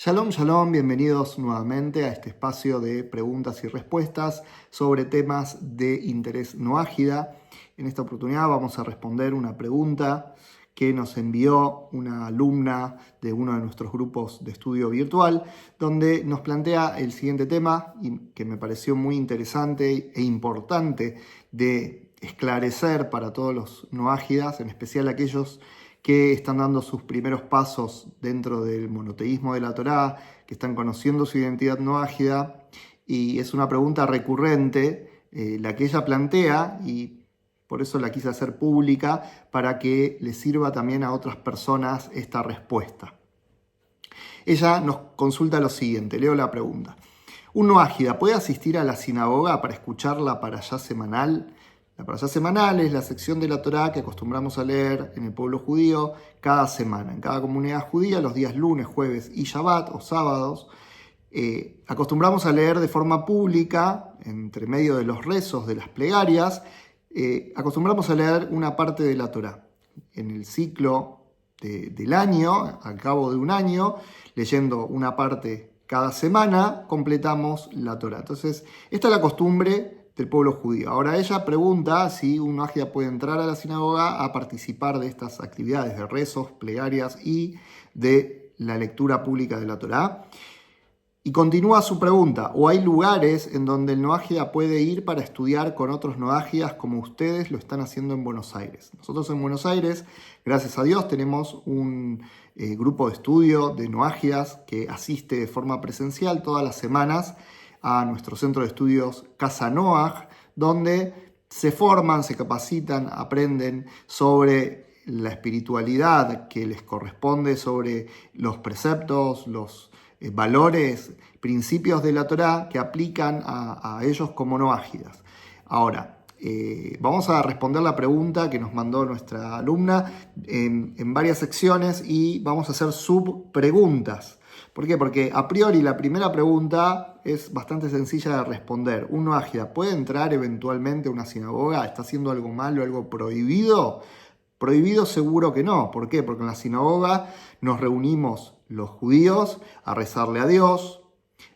Shalom, shalom, bienvenidos nuevamente a este espacio de preguntas y respuestas sobre temas de interés no ágida. En esta oportunidad vamos a responder una pregunta que nos envió una alumna de uno de nuestros grupos de estudio virtual, donde nos plantea el siguiente tema y que me pareció muy interesante e importante de esclarecer para todos los no ágidas, en especial aquellos que están dando sus primeros pasos dentro del monoteísmo de la Torá, que están conociendo su identidad no ágida, y es una pregunta recurrente la que ella plantea, y por eso la quise hacer pública, para que le sirva también a otras personas esta respuesta. Ella nos consulta lo siguiente, leo la pregunta. ¿Un no ágida puede asistir a la sinagoga para escuchar la parashá semanal? La parashá semanal es la sección de la Torá que acostumbramos a leer en el pueblo judío cada semana. En cada comunidad judía, los días lunes, jueves y Shabbat o sábados, acostumbramos a leer de forma pública, entre medio de los rezos, de las plegarias, acostumbramos a leer una parte de la Torá. En el ciclo del año, al cabo de un año, leyendo una parte cada semana, completamos la Torá. Entonces, esta es la costumbre del pueblo judío. Ahora ella pregunta si un no ágida puede entrar a la sinagoga a participar de estas actividades de rezos, plegarias y de la lectura pública de la Torá. Y continúa su pregunta, ¿o hay lugares en donde el no ágida puede ir para estudiar con otros no ágidas como ustedes lo están haciendo en Buenos Aires? Nosotros en Buenos Aires, gracias a Dios, tenemos un grupo de estudio de no ágidas que asiste de forma presencial todas las semanas a nuestro centro de estudios Casa Noaj, donde se forman, se capacitan, aprenden sobre la espiritualidad que les corresponde, sobre los preceptos, los valores, principios de la Torá que aplican a ellos como no ágidas. Ahora, vamos a responder la pregunta que nos mandó nuestra alumna en varias secciones y vamos a hacer subpreguntas. ¿Por qué? Porque a priori la primera pregunta es bastante sencilla de responder. ¿Un no ágida puede entrar eventualmente a una sinagoga? ¿Está haciendo algo malo, algo prohibido? Prohibido seguro que no. ¿Por qué? Porque en la sinagoga nos reunimos los judíos a rezarle a Dios,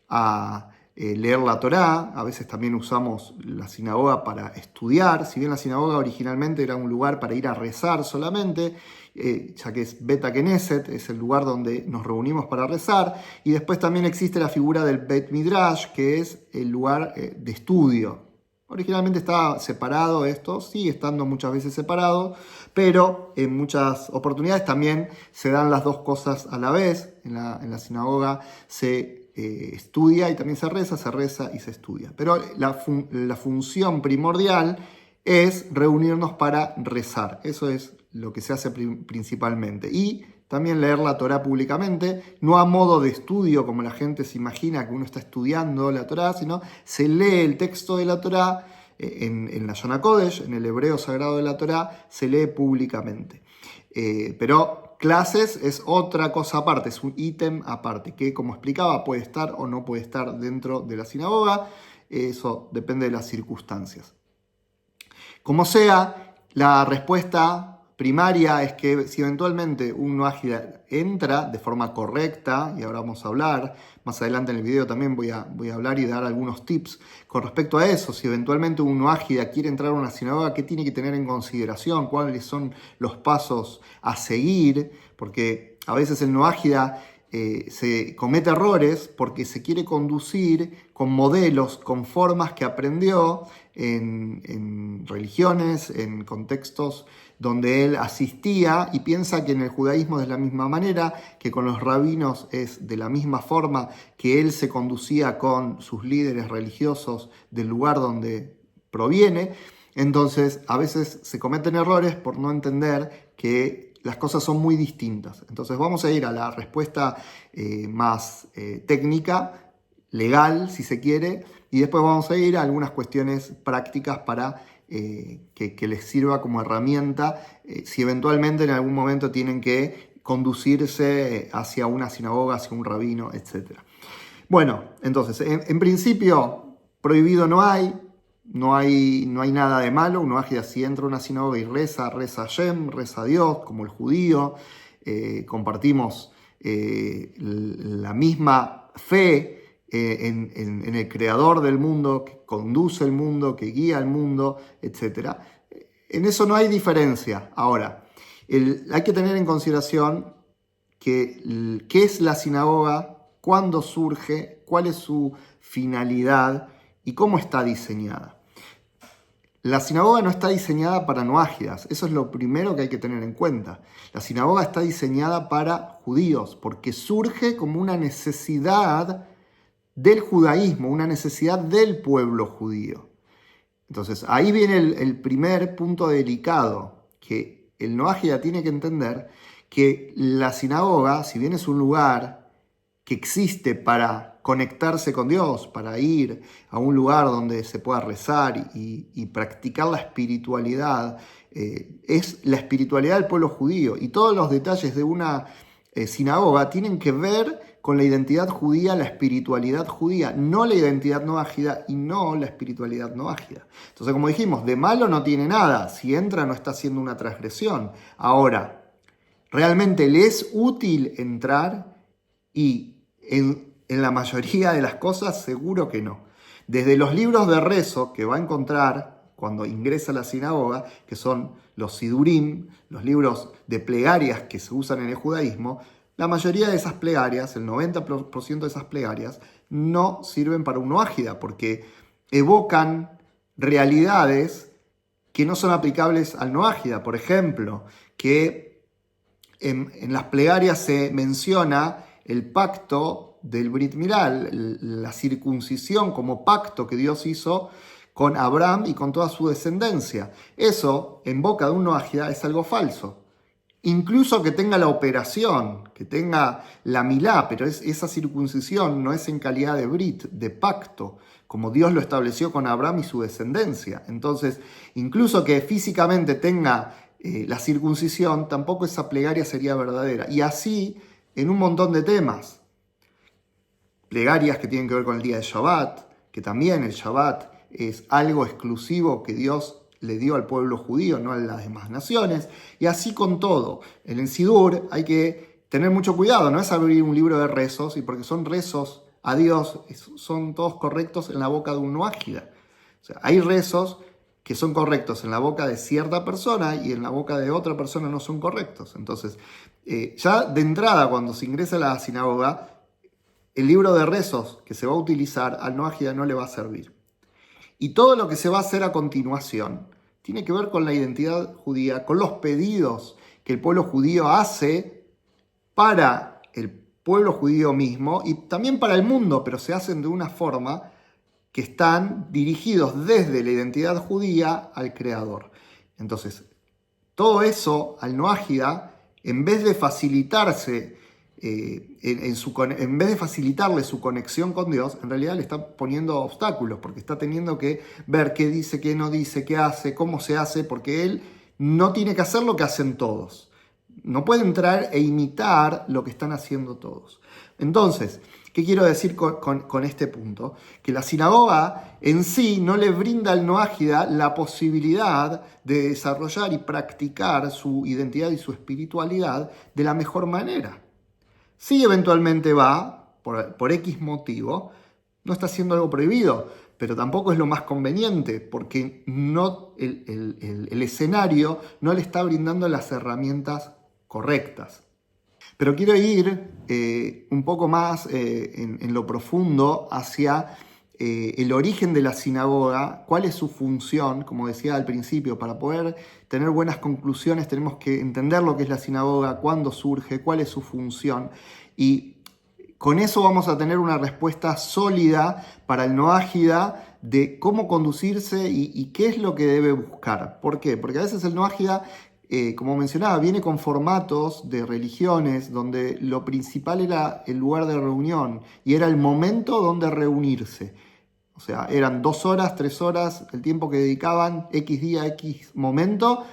a leer la Torá. A veces también usamos la sinagoga para estudiar. Si bien la sinagoga originalmente era un lugar para ir a rezar solamente, ya que es Beta Knesset, es el lugar donde nos reunimos para rezar. Y después también existe la figura del Bet Midrash, que es el lugar de estudio. Originalmente estaba separado esto, sigue estando muchas veces separado, pero en muchas oportunidades también se dan las dos cosas a la vez. En la sinagoga se estudia y también se reza y se estudia. Pero la función primordial es reunirnos para rezar. Eso es lo que se hace principalmente. Y también leer la Torá públicamente, no a modo de estudio como la gente se imagina que uno está estudiando la Torá, sino se lee el texto de la Torá en la Shona Kodesh, en el hebreo sagrado de la Torá, se lee públicamente. Pero clases es otra cosa aparte, es un ítem aparte, que como explicaba puede estar o no puede estar dentro de la sinagoga, eso depende de las circunstancias. Como sea, la respuesta primaria es que si eventualmente un no ágida entra de forma correcta, y ahora vamos a hablar, más adelante en el video también voy a hablar y dar algunos tips con respecto a eso, si eventualmente un no ágida quiere entrar a una sinagoga, ¿qué tiene que tener en consideración? ¿Cuáles son los pasos a seguir? Porque a veces el no ágida se comete errores porque se quiere conducir con modelos, con formas que aprendió en religiones, en contextos donde él asistía y piensa que en el judaísmo es de la misma manera, que con los rabinos es de la misma forma que él se conducía con sus líderes religiosos del lugar donde proviene. Entonces, a veces se cometen errores por no entender que las cosas son muy distintas. Entonces, vamos a ir a la respuesta más técnica, legal, si se quiere, y después vamos a ir a algunas cuestiones prácticas para que les sirva como herramienta si eventualmente en algún momento tienen que conducirse hacia una sinagoga, hacia un rabino, etc. Bueno, entonces, en principio, prohibido no hay nada de malo. Un no ágida si entra a una sinagoga y reza a Hashem, reza a Dios, como el judío, compartimos la misma fe en el creador del mundo, que conduce el mundo, que guía el mundo, etc. En eso no hay diferencia. Ahora, hay que tener en consideración qué es la sinagoga, cuándo surge, cuál es su finalidad y cómo está diseñada. La sinagoga no está diseñada para noágidas, eso es lo primero que hay que tener en cuenta. La sinagoga está diseñada para judíos, porque surge como una necesidad del judaísmo, una necesidad del pueblo judío. Entonces, ahí viene el primer punto delicado, que el noágida tiene que entender que la sinagoga, si bien es un lugar que existe para conectarse con Dios, para ir a un lugar donde se pueda rezar y practicar la espiritualidad, es la espiritualidad del pueblo judío. Y todos los detalles de una sinagoga tienen que ver con la identidad judía, la espiritualidad judía, no la identidad noágida y no la espiritualidad noágida. Entonces, como dijimos, de malo no tiene nada. Si entra, no está haciendo una transgresión. Ahora, ¿realmente le es útil entrar? Y en la mayoría de las cosas seguro que no. Desde los libros de rezo que va a encontrar cuando ingresa a la sinagoga, que son los sidurim, los libros de plegarias que se usan en el judaísmo, la mayoría de esas plegarias, el 90% de esas plegarias, no sirven para un noágida, porque evocan realidades que no son aplicables al noágida. Por ejemplo, que en las plegarias se menciona el pacto del Brit Milá, la circuncisión como pacto que Dios hizo con Abraham y con toda su descendencia. Eso, en boca de un noágida, es algo falso. Incluso que tenga la operación, que tenga la milá, pero esa circuncisión no es en calidad de Brit, de pacto, como Dios lo estableció con Abraham y su descendencia. Entonces, incluso que físicamente tenga la circuncisión, tampoco esa plegaria sería verdadera. Y así en un montón de temas. Plegarias que tienen que ver con el día de Shabbat, que también el Shabbat es algo exclusivo que Dios le dio al pueblo judío, no a las demás naciones. Y así con todo. En el Sidur hay que tener mucho cuidado, no es abrir un libro de rezos, y porque son rezos a Dios, son todos correctos en la boca de un noágida. O sea, hay rezos que son correctos en la boca de cierta persona y en la boca de otra persona no son correctos. Entonces, ya de entrada, cuando se ingresa a la sinagoga, el libro de rezos que se va a utilizar al noágida no le va a servir. Y todo lo que se va a hacer a continuación tiene que ver con la identidad judía, con los pedidos que el pueblo judío hace para el pueblo judío mismo y también para el mundo, pero se hacen de una forma que están dirigidos desde la identidad judía al Creador. Entonces, todo eso al noágida, en vez de facilitarse, en vez de facilitarle su conexión con Dios, en realidad le está poniendo obstáculos, porque está teniendo que ver qué dice, qué no dice, qué hace, cómo se hace, porque él no tiene que hacer lo que hacen todos. No puede entrar e imitar lo que están haciendo todos. Entonces, ¿qué quiero decir con este punto? Que la sinagoga en sí no le brinda al noágida la posibilidad de desarrollar y practicar su identidad y su espiritualidad de la mejor manera. Si eventualmente va, por X motivo, no está haciendo algo prohibido, pero tampoco es lo más conveniente, porque el escenario no le está brindando las herramientas correctas. Pero quiero ir un poco más en lo profundo hacia el origen de la sinagoga, cuál es su función. Como decía al principio, para poder tener buenas conclusiones tenemos que entender lo que es la sinagoga, cuándo surge, cuál es su función, y con eso vamos a tener una respuesta sólida para el noágida de cómo conducirse y qué es lo que debe buscar. ¿Por qué? Porque a veces el noágida, como mencionaba, viene con formatos de religiones donde lo principal era el lugar de reunión y era el momento donde reunirse. O sea, eran 2 horas, 3 horas, el tiempo que dedicaban, X día, X momento.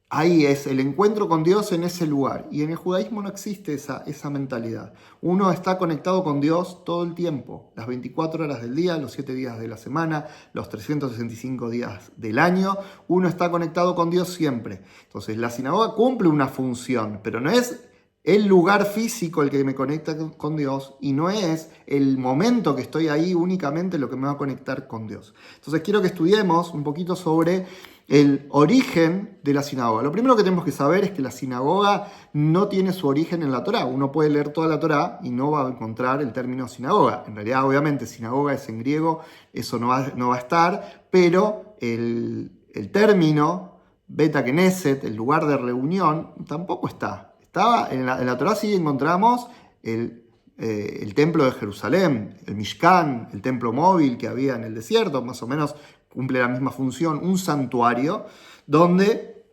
Ahí es el encuentro con Dios en ese lugar. Y en el judaísmo no existe esa mentalidad. Uno está conectado con Dios todo el tiempo, las 24 horas del día, los 7 días de la semana, los 365 días del año. Uno está conectado con Dios siempre. Entonces la sinagoga cumple una función, pero no es el lugar físico el que me conecta con Dios y no es el momento que estoy ahí únicamente lo que me va a conectar con Dios. Entonces quiero que estudiemos un poquito sobre el origen de la sinagoga. Lo primero que tenemos que saber es que la sinagoga no tiene su origen en la Torá. Uno puede leer toda la Torá y no va a encontrar el término sinagoga. En realidad, obviamente, sinagoga es en griego, eso no va a estar, pero el término Beta Knesset, el lugar de reunión, tampoco está. Estaba en la Torá sí encontramos el templo de Jerusalén, el Mishkan, el templo móvil que había en el desierto, más o menos cumple la misma función, un santuario donde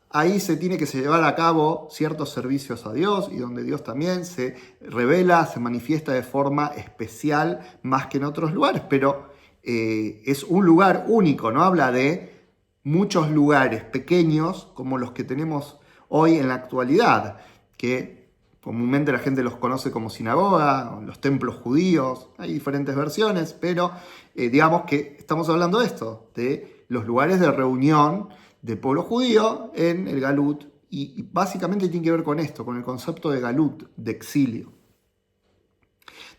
ahí se tiene que llevar a cabo ciertos servicios a Dios y donde Dios también se revela, se manifiesta de forma especial más que en otros lugares, pero es un lugar único, no habla de muchos lugares pequeños como los que tenemos hoy en la actualidad, que comúnmente la gente los conoce como sinagoga, los templos judíos, hay diferentes versiones, pero digamos que estamos hablando de esto, de los lugares de reunión del pueblo judío en el Galut, y básicamente tiene que ver con esto, con el concepto de Galut, de exilio.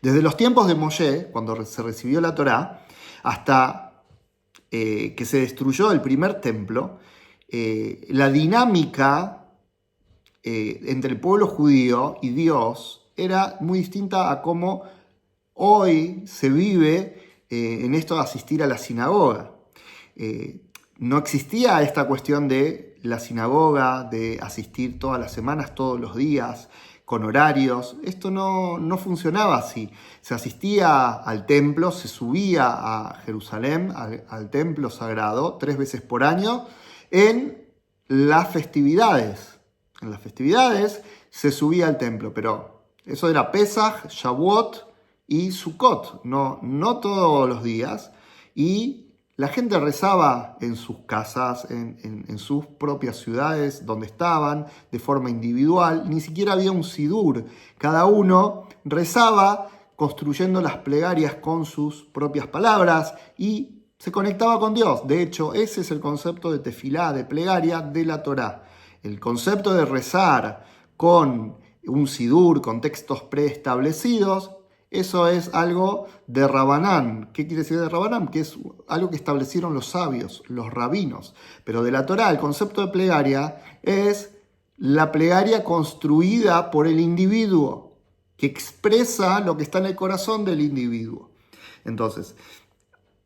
Desde los tiempos de Moshe, cuando se recibió la Torá, hasta que se destruyó el primer templo, la dinámica entre el pueblo judío y Dios era muy distinta a cómo hoy se vive en esto de asistir a la sinagoga. No existía esta cuestión de la sinagoga, de asistir todas las semanas, todos los días, con horarios. Esto no funcionaba así. Se asistía al templo, se subía a Jerusalén, al templo sagrado, 3 veces por año, en las festividades. En las festividades se subía al templo, pero eso era Pesaj, Shavuot y Sukkot, no todos los días. Y la gente rezaba en sus casas, en sus propias ciudades donde estaban, de forma individual. Ni siquiera había un sidur. Cada uno rezaba construyendo las plegarias con sus propias palabras y se conectaba con Dios. De hecho, ese es el concepto de tefilá, de plegaria de la Torá. El concepto de rezar con un sidur, con textos preestablecidos, eso es algo de Rabanán. ¿Qué quiere decir de Rabanán? Que es algo que establecieron los sabios, los rabinos. Pero de la Torá, el concepto de plegaria es la plegaria construida por el individuo, que expresa lo que está en el corazón del individuo. Entonces,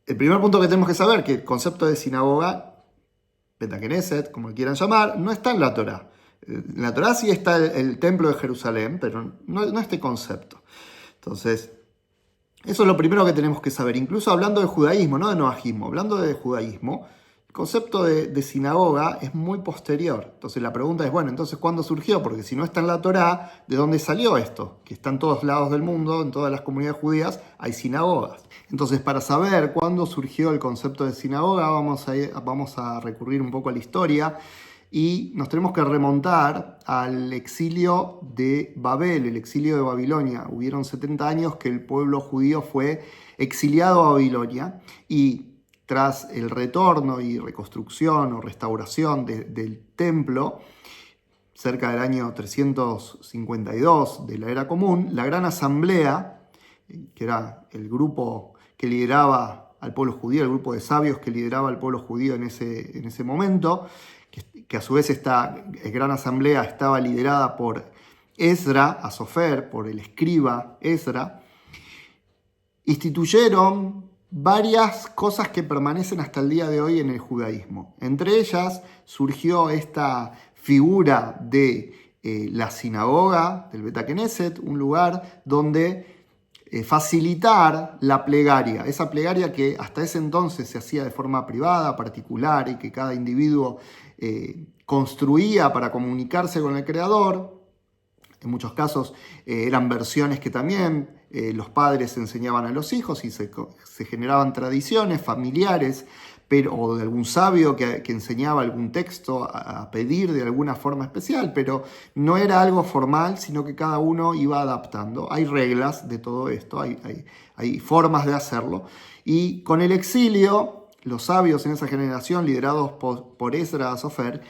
el primer punto que tenemos que saber, que el concepto de sinagoga, Beta Knesset, como quieran llamar, no está en la Torá. En la Torá sí está el templo de Jerusalén, pero no este concepto. Entonces, eso es lo primero que tenemos que saber. Incluso hablando de judaísmo, no de noajismo, hablando de judaísmo, el concepto de sinagoga es muy posterior. Entonces la pregunta es, bueno, entonces ¿cuándo surgió? Porque si no está en la Torá, ¿de dónde salió esto? Que está en todos lados del mundo, en todas las comunidades judías, hay sinagogas. Entonces, para saber cuándo surgió el concepto de sinagoga, vamos a recurrir un poco a la historia y nos tenemos que remontar al exilio de Babel, el exilio de Babilonia. Hubieron 70 años que el pueblo judío fue exiliado a Babilonia y tras el retorno y reconstrucción o restauración del templo, cerca del año 352 de la Era Común, la Gran Asamblea, que era el grupo que lideraba al pueblo judío, el grupo de sabios que lideraba al pueblo judío en ese momento, que a su vez esta Gran Asamblea estaba liderada por Esdra, Asofer, por el escriba Esdra, instituyeron varias cosas que permanecen hasta el día de hoy en el judaísmo. Entre ellas surgió esta figura de la sinagoga del Beta Knesset, un lugar donde facilitar la plegaria, esa plegaria que hasta ese entonces se hacía de forma privada, particular, y que cada individuo construía para comunicarse con el Creador. En muchos casos eran versiones que también los padres enseñaban a los hijos y se generaban tradiciones familiares, o de algún sabio que enseñaba algún texto a pedir de alguna forma especial, pero no era algo formal, sino que cada uno iba adaptando. Hay reglas de todo esto, hay formas de hacerlo. Y con el exilio, los sabios en esa generación, liderados por Esdra Sofer,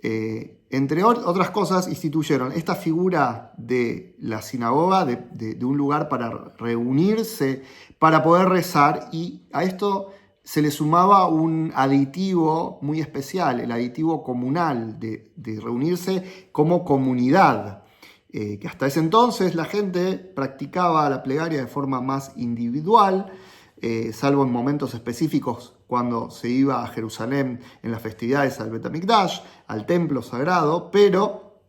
Entre otras cosas, instituyeron esta figura de la sinagoga, de un lugar para reunirse, para poder rezar, y a esto se le sumaba un aditivo muy especial, el aditivo comunal, de reunirse como comunidad. Que hasta ese entonces la gente practicaba la plegaria de forma más individual, salvo en momentos específicos cuando se iba a Jerusalén en las festividades al Bet HaMikdash, al templo sagrado, pero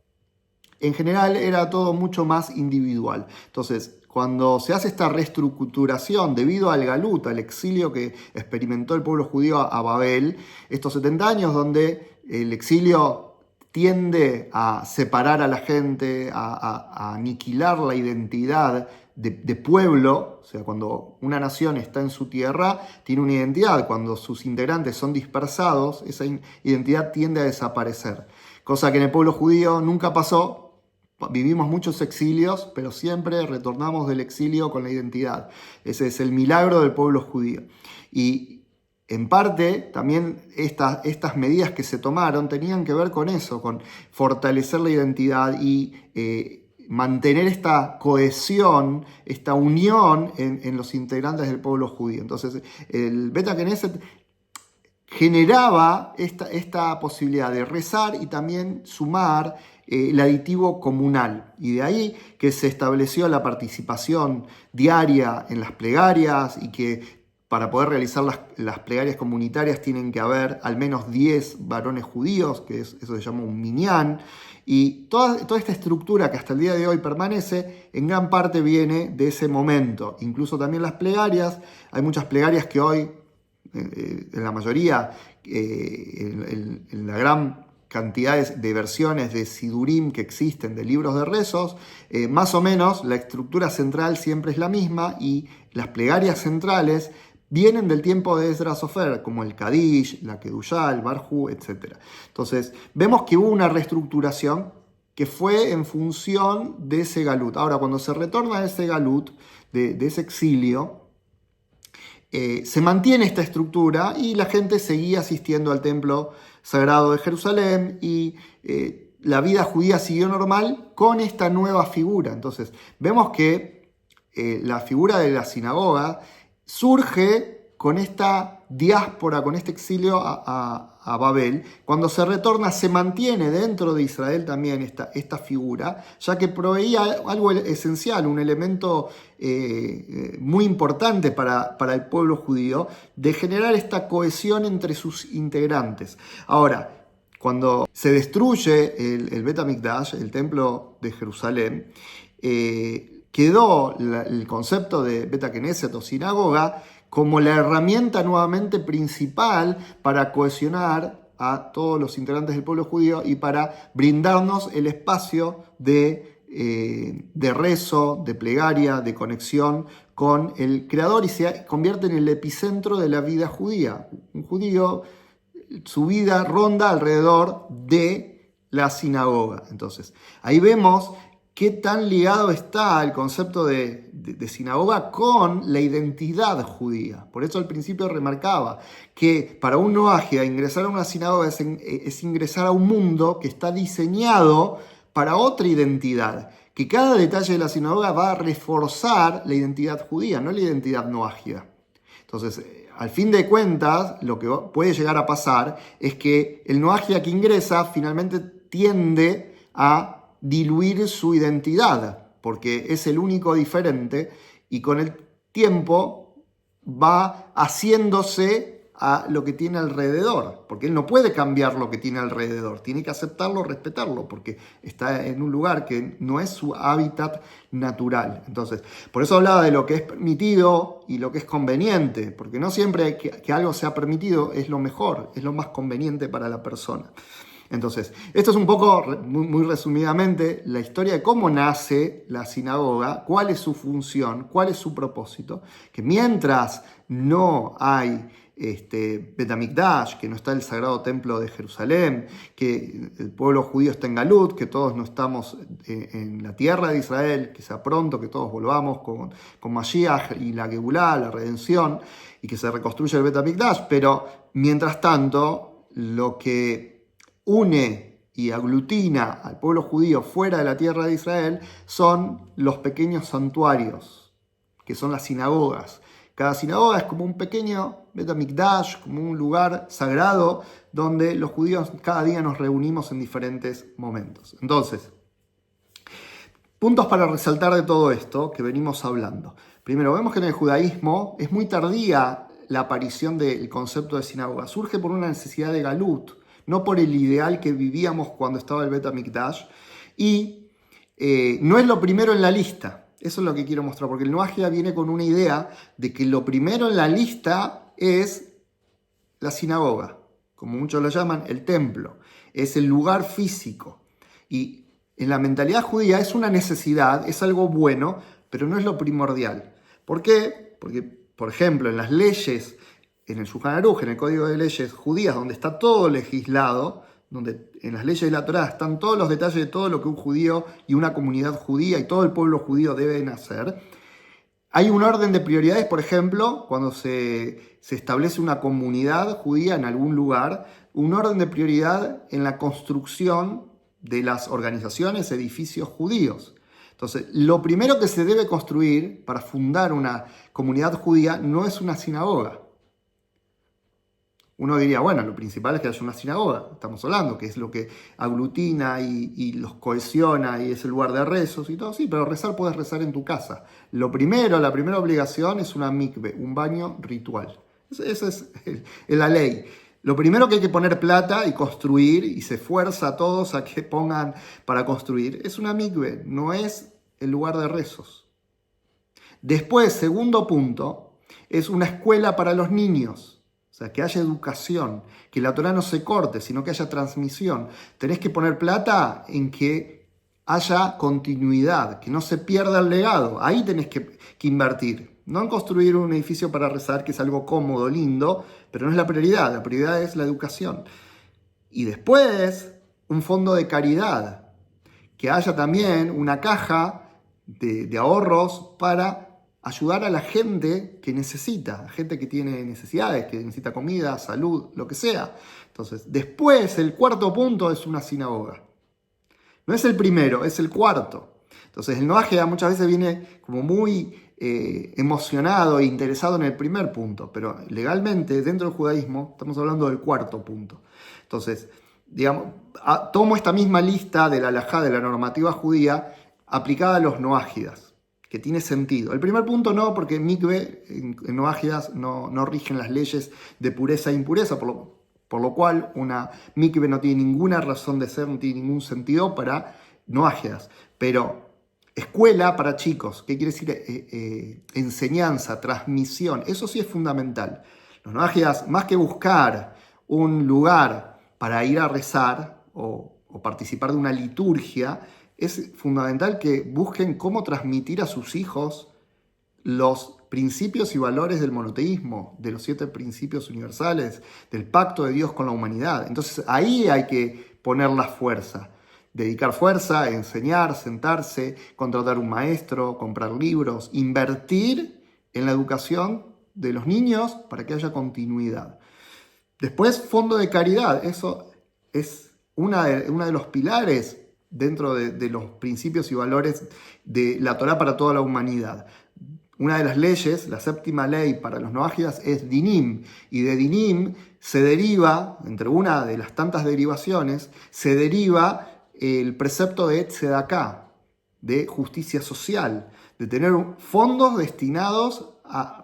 en general era todo mucho más individual. Entonces, cuando se hace esta reestructuración debido al galut, al exilio que experimentó el pueblo judío a Babel, estos 70 años donde el exilio tiende a separar a la gente, a aniquilar la identidad de pueblo, o sea, cuando una nación está en su tierra, tiene una identidad, cuando sus integrantes son dispersados, esa identidad tiende a desaparecer, cosa que en el pueblo judío nunca pasó. Vivimos muchos exilios, pero siempre retornamos del exilio con la identidad. Ese es el milagro del pueblo judío. Y en parte también estas medidas que se tomaron tenían que ver con eso, con fortalecer la identidad y mantener esta cohesión, esta unión en los integrantes del pueblo judío. Entonces, el Beta Knesset generaba esta posibilidad de rezar y también sumar el aditivo comunal. Y de ahí que se estableció la participación diaria en las plegarias y que para poder realizar las plegarias comunitarias tienen que haber al menos 10 varones judíos, que eso se llama un minyan. Y toda esta estructura que hasta el día de hoy permanece, en gran parte viene de ese momento. Incluso también las plegarias, hay muchas plegarias que hoy, en la mayoría, en la gran cantidad de versiones de Sidurim que existen, de libros de rezos, más o menos la estructura central siempre es la misma y las plegarias centrales vienen del tiempo de Ezra Sofer, como el Kadish, la Kedushá, el Barjú, etc. Entonces, vemos que hubo una reestructuración que fue en función de ese galut. Ahora, cuando se retorna a ese galut, de ese exilio, se mantiene esta estructura y la gente seguía asistiendo al templo sagrado de Jerusalén y la vida judía siguió normal con esta nueva figura. Entonces, vemos que la figura de la sinagoga surge con esta diáspora, con este exilio a Babel. Cuando se retorna, se mantiene dentro de Israel también esta figura, ya que proveía algo esencial, un elemento muy importante para el pueblo judío, de generar esta cohesión entre sus integrantes. Ahora, cuando se destruye el Bet HaMikdash, el templo de Jerusalén, quedó el concepto de Beta Knesset o sinagoga como la herramienta nuevamente principal para cohesionar a todos los integrantes del pueblo judío y para brindarnos el espacio de rezo, de plegaria, de conexión con el Creador, y se convierte en el epicentro de la vida judía. Un judío, su vida ronda alrededor de la sinagoga. Entonces, ahí vemos qué tan ligado está el concepto de sinagoga con la identidad judía. Por eso al principio remarcaba que para un noagia ingresar a una sinagoga es ingresar a un mundo que está diseñado para otra identidad, que cada detalle de la sinagoga va a reforzar la identidad judía, no la identidad noagia. Entonces, al fin de cuentas, lo que puede llegar a pasar es que el noagia que ingresa finalmente tiende a diluir su identidad, porque es el único diferente y con el tiempo va haciéndose a lo que tiene alrededor, porque él no puede cambiar lo que tiene alrededor, tiene que aceptarlo, respetarlo, porque está en un lugar que no es su hábitat natural. Entonces, por eso hablaba de lo que es permitido y lo que es conveniente, porque no siempre que algo sea permitido es lo mejor, es lo más conveniente para la persona. Entonces, esto es un poco, muy resumidamente, la historia de cómo nace la sinagoga, cuál es su función, cuál es su propósito, que mientras no hay Bet HaMikdash, que no está el sagrado templo de Jerusalén, que el pueblo judío está en Galut, que todos no estamos en la tierra de Israel, que sea pronto, que todos volvamos con Mashiach y la Geulá, la redención, y que se reconstruya el Bet HaMikdash, pero mientras tanto, lo que une y aglutina al pueblo judío fuera de la tierra de Israel son los pequeños santuarios, que son las sinagogas. Cada sinagoga es como un pequeño Bet HaMikdash, como un lugar sagrado donde los judíos cada día nos reunimos en diferentes momentos. Entonces, puntos para resaltar de todo esto que venimos hablando. Primero, vemos que en el judaísmo es muy tardía la aparición del concepto de sinagoga. Surge por una necesidad de galut, no por el ideal que vivíamos cuando estaba el Bet HaMikdash. Y no es lo primero en la lista. Eso es lo que quiero mostrar, porque el Noagia viene con una idea de que lo primero en la lista es la sinagoga, como muchos lo llaman, el templo. Es el lugar físico. Y en la mentalidad judía es una necesidad, es algo bueno, pero no es lo primordial. ¿Por qué? Porque, por ejemplo, en las leyes, en el Shulchan Aruch, en el Código de Leyes Judías, donde está todo legislado, donde en las leyes de la Torá están todos los detalles de todo lo que un judío y una comunidad judía y todo el pueblo judío deben hacer, hay un orden de prioridades. Por ejemplo, cuando se establece una comunidad judía en algún lugar, un orden de prioridad en la construcción de las organizaciones, edificios judíos. Entonces, lo primero que se debe construir para fundar una comunidad judía no es una sinagoga. Uno diría, bueno, lo principal es que haya una sinagoga, estamos hablando, que es lo que aglutina y los cohesiona y es el lugar de rezos y todo, sí, pero rezar puedes rezar en tu casa. La primera obligación es una mikve, un baño ritual. Esa es la ley. Lo primero que hay que poner plata y construir, y se fuerza a todos a que pongan para construir, es una mikve, no es el lugar de rezos. Después, segundo punto, es una escuela para los niños. O sea, que haya educación, que la Torá no se corte, sino que haya transmisión. Tenés que poner plata en que haya continuidad, que no se pierda el legado. Ahí tenés que invertir. No en construir un edificio para rezar, que es algo cómodo, lindo, pero no es la prioridad. La prioridad es la educación. Y después, un fondo de caridad. Que haya también una caja de ahorros para ayudar a la gente que necesita, gente que tiene necesidades, que necesita comida, salud, lo que sea. Entonces, después, el cuarto punto es una sinagoga. No es el primero, es el cuarto. Entonces, el Noagia muchas veces viene como muy emocionado e interesado en el primer punto, pero legalmente, dentro del judaísmo, estamos hablando del cuarto punto. Entonces, digamos, tomo esta misma lista de la halajá, de la normativa judía, aplicada a los noágidas, que tiene sentido. El primer punto no, porque en mikve, en noágidas, no rigen las leyes de pureza e impureza, por lo cual una mikve no tiene ninguna razón de ser, no tiene ningún sentido para noágidas. Pero escuela para chicos, ¿qué quiere decir? Enseñanza, transmisión, eso sí es fundamental. Los noágidas, más que buscar un lugar para ir a rezar o participar de una liturgia, es fundamental que busquen cómo transmitir a sus hijos los principios y valores del monoteísmo, de los 7 principios universales, del pacto de Dios con la humanidad. Entonces ahí hay que poner la fuerza, dedicar fuerza, enseñar, sentarse, contratar un maestro, comprar libros, invertir en la educación de los niños para que haya continuidad. Después, fondo de caridad, eso es uno de los pilares dentro de los principios y valores de la Torá para toda la humanidad. Una de las leyes, la séptima ley para los noágidas, es dinim, y de dinim se deriva, entre una de las tantas derivaciones, se deriva el precepto de tzedaká, de justicia social, de tener fondos destinados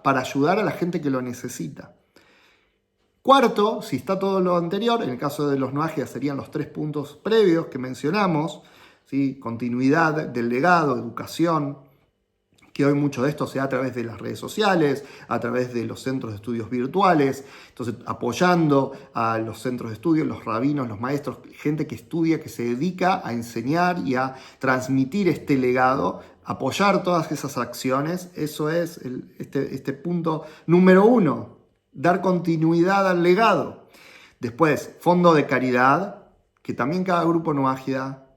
para ayudar a la gente que lo necesita. Cuarto, si está todo lo anterior, en el caso de los noágidas serían los 3 puntos previos que mencionamos, ¿sí? Continuidad del legado, educación, que hoy mucho de esto se da a través de las redes sociales, a través de los centros de estudios virtuales, entonces apoyando a los centros de estudio, los rabinos, los maestros, gente que estudia, que se dedica a enseñar y a transmitir este legado, apoyar todas esas acciones. Eso es este punto número 1. Dar continuidad al legado. Después, fondo de caridad, que también cada grupo noágida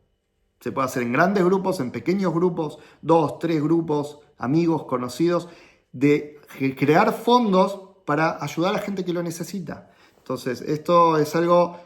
se puede hacer en grandes grupos, en pequeños grupos, 2, 3 grupos, amigos, conocidos, de crear fondos para ayudar a la gente que lo necesita. Entonces, esto es algo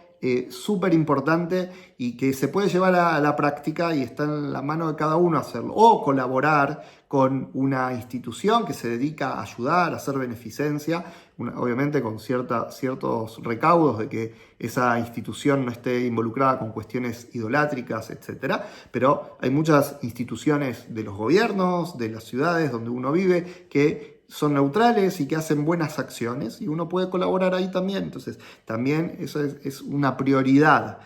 súper importante y que se puede llevar a la práctica y está en la mano de cada uno hacerlo. O colaborar con una institución que se dedica a ayudar, a hacer beneficencia, obviamente con ciertos recaudos de que esa institución no esté involucrada con cuestiones idolátricas, etc. Pero hay muchas instituciones de los gobiernos, de las ciudades donde uno vive, que son neutrales y que hacen buenas acciones y uno puede colaborar ahí también. Entonces, también eso es una prioridad.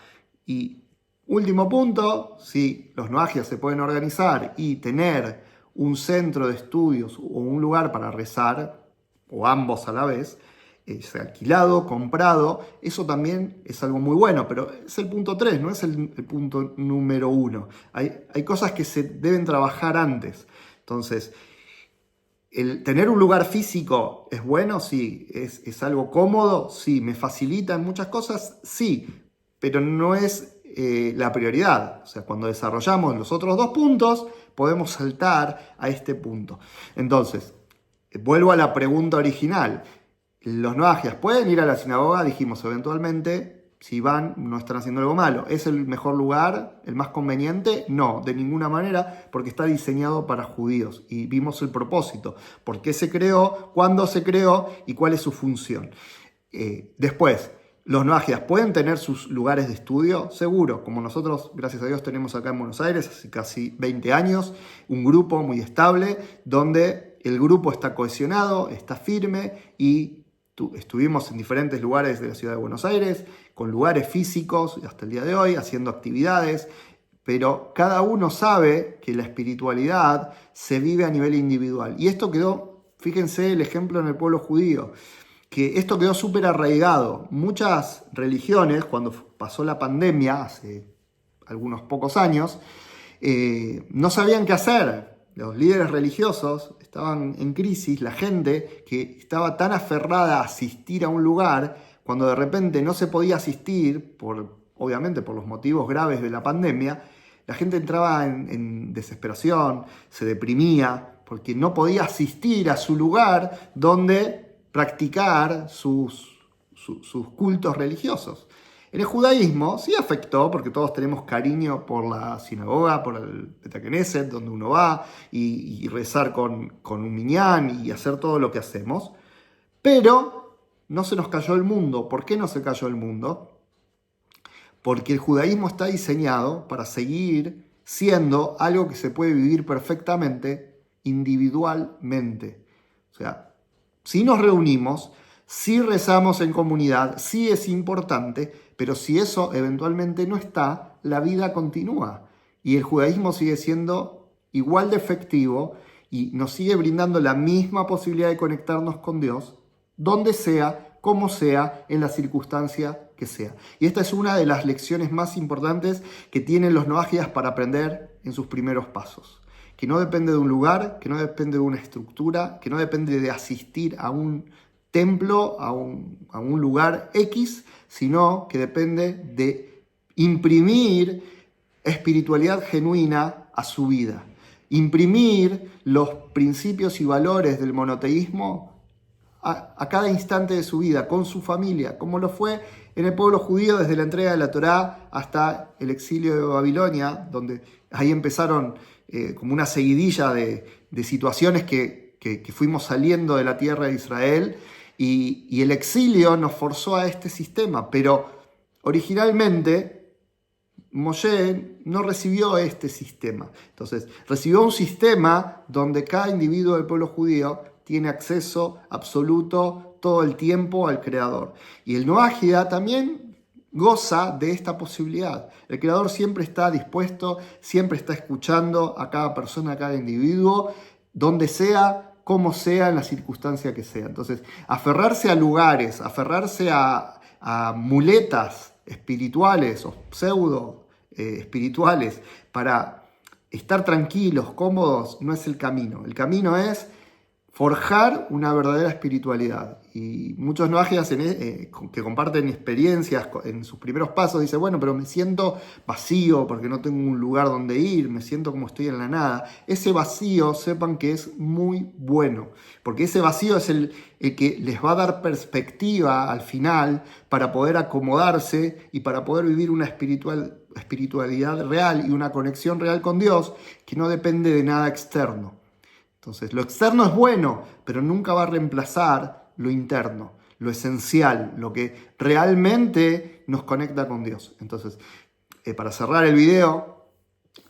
Y último punto, si los noajias se pueden organizar y tener un centro de estudios o un lugar para rezar, o ambos a la vez, sea alquilado, comprado, eso también es algo muy bueno, pero es el punto 3, no es el punto número 1. Hay cosas que se deben trabajar antes. Entonces, el tener un lugar físico es bueno, sí. ¿Es algo cómodo? Sí. ¿Me facilita en muchas cosas? Sí. Pero no es la prioridad. O sea, cuando desarrollamos los otros 2 puntos, podemos saltar a este punto. Entonces, vuelvo a la pregunta original. Los noajias pueden ir a la sinagoga, dijimos eventualmente. Si van, no están haciendo algo malo. ¿Es el mejor lugar, el más conveniente? No, de ninguna manera, porque está diseñado para judíos. Y vimos el propósito. ¿Por qué se creó? ¿Cuándo se creó? ¿Y cuál es su función? Después, ¿los noajias pueden tener sus lugares de estudio? Seguro, como nosotros, gracias a Dios, tenemos acá en Buenos Aires, hace casi 20 años, un grupo muy estable, donde el grupo está cohesionado, está firme y estuvimos en diferentes lugares de la ciudad de Buenos Aires, con lugares físicos hasta el día de hoy, haciendo actividades, pero cada uno sabe que la espiritualidad se vive a nivel individual. Y esto quedó, fíjense el ejemplo en el pueblo judío, que esto quedó súper arraigado. Muchas religiones, cuando pasó la pandemia, hace algunos pocos años, no sabían qué hacer. Los líderes religiosos estaban en crisis, la gente que estaba tan aferrada a asistir a un lugar, cuando de repente no se podía asistir, obviamente por los motivos graves de la pandemia, la gente entraba en desesperación, se deprimía, porque no podía asistir a su lugar donde practicar sus cultos religiosos. En el judaísmo sí afectó, porque todos tenemos cariño por la sinagoga, por el Bet HaKnesset, donde uno va, y rezar con un minyan y hacer todo lo que hacemos. Pero no se nos cayó el mundo. ¿Por qué no se cayó el mundo? Porque el judaísmo está diseñado para seguir siendo algo que se puede vivir perfectamente, individualmente. O sea, si nos reunimos, si rezamos en comunidad, sí es importante, pero si eso eventualmente no está, la vida continúa. Y el judaísmo sigue siendo igual de efectivo y nos sigue brindando la misma posibilidad de conectarnos con Dios, donde sea, como sea, en la circunstancia que sea. Y esta es una de las lecciones más importantes que tienen los noajias para aprender en sus primeros pasos. Que no depende de un lugar, que no depende de una estructura, que no depende de asistir a un templo, a un lugar X, sino que depende de imprimir espiritualidad genuina a su vida. Imprimir los principios y valores del monoteísmo a cada instante de su vida, con su familia, como lo fue en el pueblo judío desde la entrega de la Torá hasta el exilio de Babilonia, donde ahí empezaron como una seguidilla de situaciones que fuimos saliendo de la tierra de Israel, y el exilio nos forzó a este sistema, pero originalmente Moshe no recibió este sistema. Entonces, recibió un sistema donde cada individuo del pueblo judío tiene acceso absoluto todo el tiempo al Creador. Y el Noágida también goza de esta posibilidad. El Creador siempre está dispuesto, siempre está escuchando a cada persona, a cada individuo, donde sea, como sea, en la circunstancia que sea. Entonces, aferrarse a lugares, aferrarse a muletas espirituales o pseudo espirituales para estar tranquilos, cómodos, no es el camino. El camino es forjar una verdadera espiritualidad. Y muchos noágidas que comparten experiencias en sus primeros pasos dicen, bueno, pero me siento vacío porque no tengo un lugar donde ir, me siento como estoy en la nada. Ese vacío, sepan que es muy bueno, porque ese vacío es el que les va a dar perspectiva al final para poder acomodarse y para poder vivir una espiritualidad real y una conexión real con Dios que no depende de nada externo. Entonces, lo externo es bueno, pero nunca va a reemplazar lo interno, lo esencial, lo que realmente nos conecta con Dios. Entonces, para cerrar el video,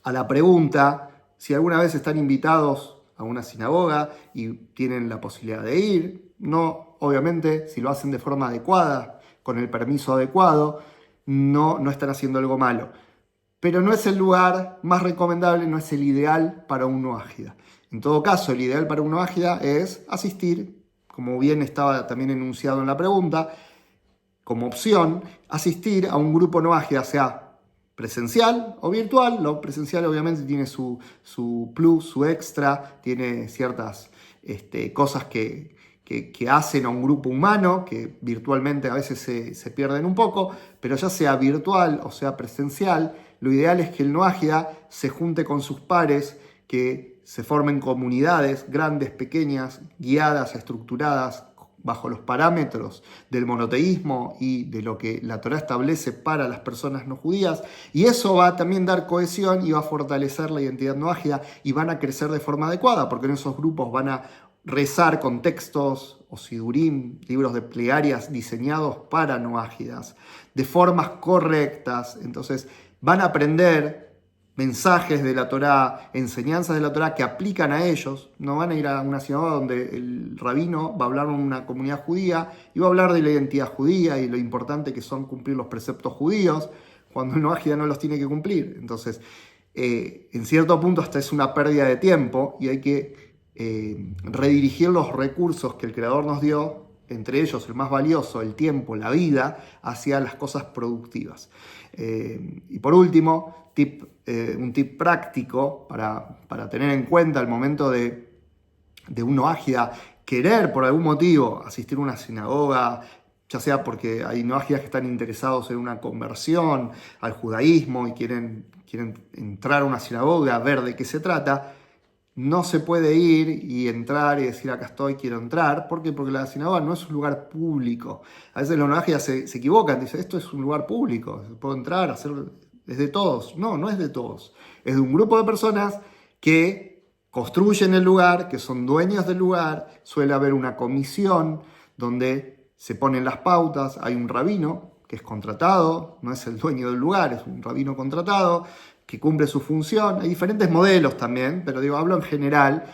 a la pregunta, si alguna vez están invitados a una sinagoga y tienen la posibilidad de ir, no, obviamente, si lo hacen de forma adecuada, con el permiso adecuado, no están haciendo algo malo. Pero no es el lugar más recomendable, no es el ideal para un noágida. En todo caso, el ideal para un noágida es asistir, como bien estaba también enunciado en la pregunta, como opción, asistir a un grupo noágida, sea presencial o virtual. Lo presencial obviamente tiene su plus, su extra, tiene ciertas cosas que hacen a un grupo humano, que virtualmente a veces se pierden un poco, pero ya sea virtual o sea presencial, lo ideal es que el noágida se junte con sus pares, que se formen comunidades grandes, pequeñas, guiadas, estructuradas, bajo los parámetros del monoteísmo y de lo que la Torá establece para las personas no judías, y eso va a también dar cohesión y va a fortalecer la identidad noágida y van a crecer de forma adecuada, porque en esos grupos van a rezar con textos o sidurim, libros de plegarias diseñados para noágidas, de formas correctas. Entonces van a aprender mensajes de la Torá, enseñanzas de la Torá que aplican a ellos. No van a ir a una sinagoga donde el rabino va a hablar en una comunidad judía y va a hablar de la identidad judía y lo importante que son cumplir los preceptos judíos, cuando el noágida no los tiene que cumplir. Entonces, en cierto punto hasta es una pérdida de tiempo y hay que redirigir los recursos que el Creador nos dio, entre ellos el más valioso, el tiempo, la vida, hacia las cosas productivas. Y por último, un tip práctico para tener en cuenta al momento de un noágida querer por algún motivo asistir a una sinagoga, ya sea porque hay noágidas que están interesados en una conversión al judaísmo y quieren entrar a una sinagoga, ver de qué se trata. No se puede ir y entrar y decir acá estoy, quiero entrar. ¿Por qué? Porque la sinagoga no es un lugar público. A veces los noágidas se equivocan, dicen esto es un lugar público, puedo entrar, es de todos. No, no es de todos. Es de un grupo de personas que construyen el lugar, que son dueños del lugar. Suele haber una comisión donde se ponen las pautas, hay un rabino que es contratado, no es el dueño del lugar, es un rabino contratado, que cumple su función. Hay diferentes modelos también, pero hablo en general,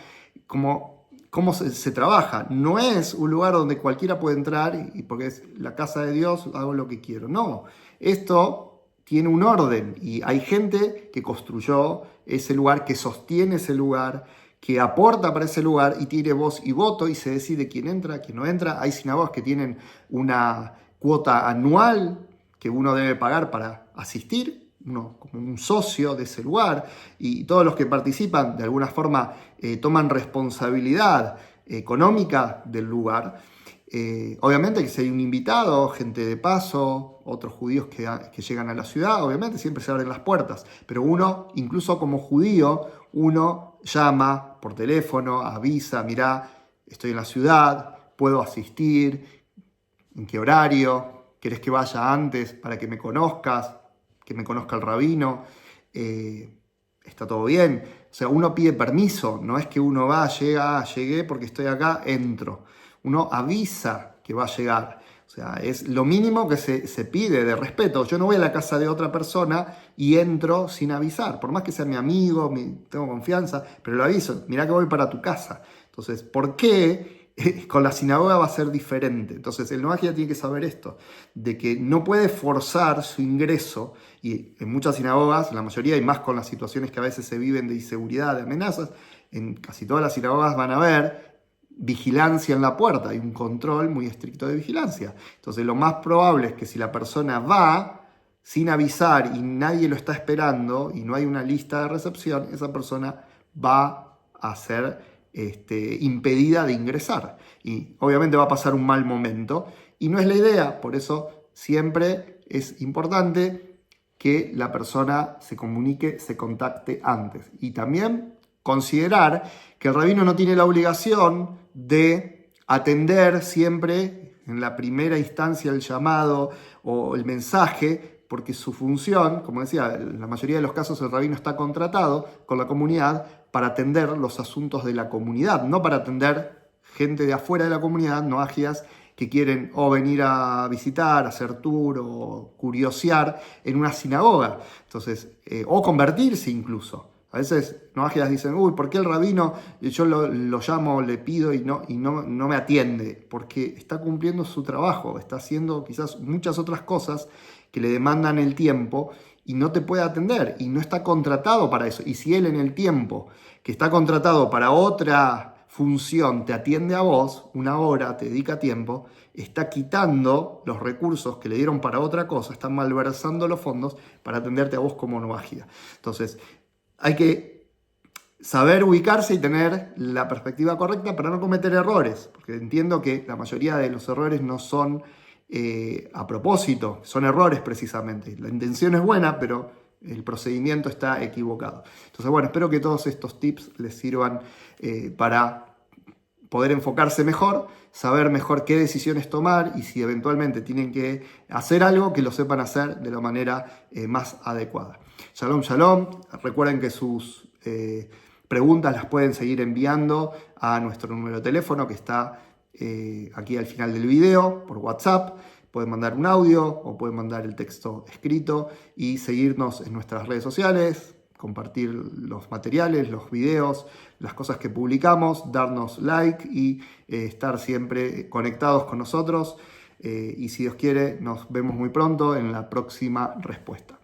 cómo se trabaja. No es un lugar donde cualquiera puede entrar y porque es la casa de Dios, hago lo que quiero. No, esto tiene un orden y hay gente que construyó ese lugar, que sostiene ese lugar, que aporta para ese lugar y tiene voz y voto y se decide quién entra, quién no entra. Hay sinagogas que tienen una cuota anual que uno debe pagar para asistir, uno como un socio de ese lugar, y todos los que participan de alguna forma toman responsabilidad económica del lugar. Obviamente que si hay un invitado, gente de paso, otros judíos que llegan a la ciudad, obviamente siempre se abren las puertas, pero uno, incluso como judío, uno llama por teléfono, avisa, mirá, estoy en la ciudad, puedo asistir, ¿en qué horario? ¿Querés que vaya antes para que me conozcas? Que me conozca el rabino, está todo bien. O sea, uno pide permiso, no es que uno va, llega, llegué porque estoy acá, entro. Uno avisa que va a llegar. O sea, es lo mínimo que se pide de respeto. Yo no voy a la casa de otra persona y entro sin avisar. Por más que sea mi amigo, tengo confianza, pero lo aviso. Mirá que voy para tu casa. Entonces, ¿por qué con la sinagoga va a ser diferente? Entonces el noágida tiene que saber esto, de que no puede forzar su ingreso, y en muchas sinagogas, en la mayoría, y más con las situaciones que a veces se viven de inseguridad, de amenazas, en casi todas las sinagogas van a haber vigilancia en la puerta, hay un control muy estricto de vigilancia. Entonces lo más probable es que si la persona va sin avisar y nadie lo está esperando y no hay una lista de recepción, esa persona va a ser impedida de ingresar. Y obviamente va a pasar un mal momento. Y no es la idea, por eso siempre es importante que la persona se comunique, se contacte antes. Y también considerar que el rabino no tiene la obligación de atender siempre en la primera instancia el llamado o el mensaje, porque su función, como decía, en la mayoría de los casos el rabino está contratado con la comunidad para atender los asuntos de la comunidad, no para atender gente de afuera de la comunidad, no ágidas, que quieren o venir a visitar, hacer tour o curiosear en una sinagoga. Entonces, o convertirse incluso. A veces noágidas dicen, uy, ¿por qué el rabino yo lo llamo, le pido y no me atiende? Porque está cumpliendo su trabajo, está haciendo quizás muchas otras cosas que le demandan el tiempo y no te puede atender y no está contratado para eso. Y si él en el tiempo que está contratado para otra función te atiende a vos, una hora, te dedica tiempo, está quitando los recursos que le dieron para otra cosa, está malversando los fondos para atenderte a vos como noágida. Entonces, hay que saber ubicarse y tener la perspectiva correcta para no cometer errores, porque entiendo que la mayoría de los errores no son a propósito, son errores precisamente. La intención es buena, pero el procedimiento está equivocado. Entonces, bueno, espero que todos estos tips les sirvan para poder enfocarse mejor, saber mejor qué decisiones tomar y si eventualmente tienen que hacer algo, que lo sepan hacer de la manera más adecuada. Shalom, shalom. Recuerden que sus preguntas las pueden seguir enviando a nuestro número de teléfono que está aquí al final del video por WhatsApp. Pueden mandar un audio o pueden mandar el texto escrito y seguirnos en nuestras redes sociales, compartir los materiales, los videos, las cosas que publicamos, darnos like y estar siempre conectados con nosotros. Y si Dios quiere, nos vemos muy pronto en la próxima respuesta.